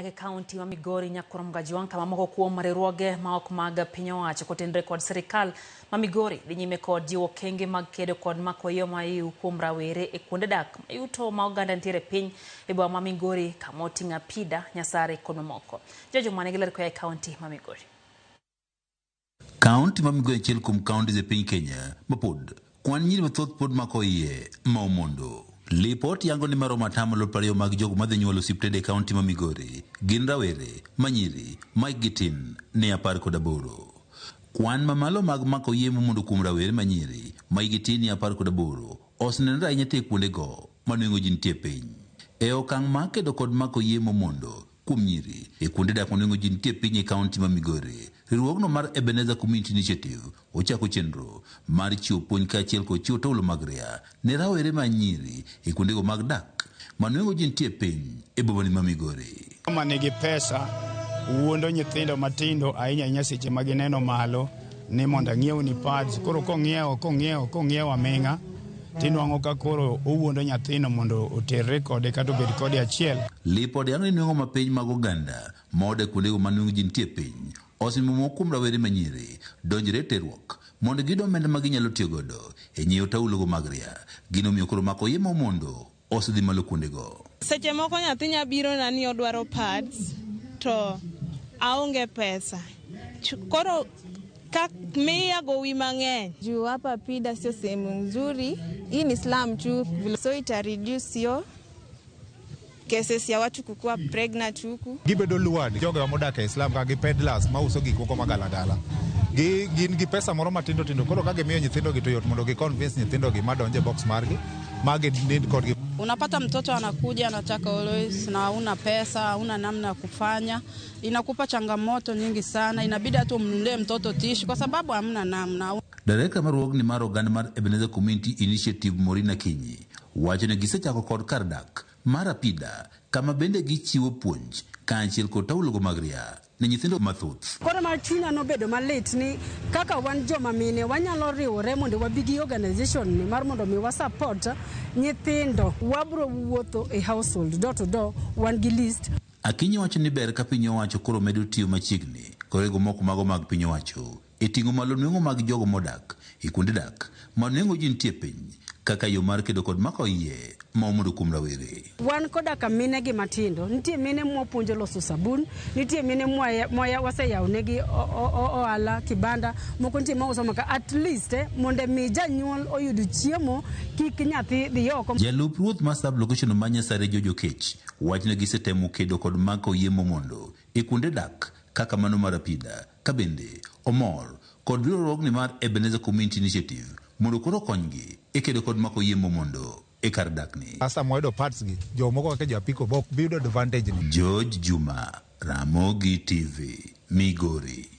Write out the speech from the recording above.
e kaunti ma Migori nyakurom gajuang kama moko kuom riwruoge ma ok mag piny owacho kotenore kod sirikal ma Migori dhi nyime kod jiwo kenge mag kedo kod mako yo ma iu kuom rawere e kuonde dak ma yuto ma oganda ntiere piny e boma ma Migori kama oting'o apida, Nyasare kod mamoko. Jojo manigi ler koa e kaunti ma Migori. Kaunti ma Migori achiel kuom kaunti e piny Kenya mapod kwan nyiri mathoth pod mako iye ma omondo. Lipot yango ni maromo atamalo 20 mag jogo madhi nyuolo osiptende e kaunti ma Migori gin rawere manyiri ma hikgi tin ne 18. Kwan mamalo mag mako yie mondo kuom rawere manyiri ma hikgi tin ne 18 osenenore ahinya te kuondego manwengo ji nitie piny. E okang' ma kedo kod mako yie mondo kuom nyiri e kuonde dak manwengo ji nitie piny e kaunti ma Migori, riwruogno mar Ebenezer Community Initiative ochako chenro mar chiwo puonj kaachiel kod chiwo taulo mag ria ne rawere manyiri e kuondego mag dak manwengo ji nitie piny e bomani ma Migori. Joma nigi pesa wuondo nyithindo matindo ahinya seche ma gineno malo ni mondo ng'iew ni pads. Koro kong'iew aming'a tinwang'o ka koro owuondo nyathino mondo oterre kode kata obed kode achiel. Lipod yango ni nweng'o ma piny mag oganda mode kuondego manwengo ji nitie piny osemomo kuom rawere manyiri donjre e terruok mondo giyud omenda ma ginyalo tiyo godo e nyiewo taulogo mag ria. Gino miyo koro mako yie mondo osedhi malo kuondego. Seche moko nyathi nyabiro na ni odwaro pads to aonge pesa. Koro miya gowi mang'eny. Juu hapa apida sio sehemu nzuri. Hii ni slum tu, so ita reduce yo cases ya watu kukua pregnant huku. Gibedo luwadi jogo modak e Islam ka gi peddlers ma uso gik moko magalagala. Gin gi pesa moro matindo tindo, koro ka gimiyo nyithindo gi to yot mondo gi convince nyithindo gi madonje box margi magi need kod gi. Unapata mtoto anakuja anataka always na una pesa, una namna ya kufanya, inakupa changamoto nyingi sana, inabidi hata umnunulie mtoto tishi kwa sababu hamna namna. Director maruogni mar oganda mar Ebenezer Community Initiative Morina Kinyi wacho ni gisechako kod kar dak mar apida kama bende gichiwo puonj kaachiel kod taulogo mag ria ne nyithindo mathoth. Koro mar chunya nobedo malit ni kaka wan joma mine wanyalo riwore mondo wabigi organization ni mar mondo mi wa support nyithindo. Wabro wuotho e household door to door wan gi list. Akinyi wacho ni ber ka piny owacho koro medo tiyo machiegni korego moko mago mag piny owacho e ting'o malo nweng'o mag jogo modak e kuonde dak manwengo ji nitie piny kaka yo mar kedo kod mako iye ma omondo kuom rawere. Wan koda ka mine gi matindo, nitie mine mwapuonjo loso sabun, nitie mine waseyawonegi ohala kibanda, moko nitie mauso maka at least mondo mi janyuol oyud chiemo kik nyathi dhi oko. Jalup ruoth mar sub-location ma Nyasare Jojo Kech wachne gisetemo kedo kod mako yie mondo e kuonde dak kaka mano mar apida ka bende omor kod riwruogni mar Ebenezer Community Initiative mondo koro konygi e kedo kod mako yie mondo e kar dakni. Asa moedo parts gi jomoko kaka japiko bok biyudo advantage ni. George Juma, Ramogi TV, Migori.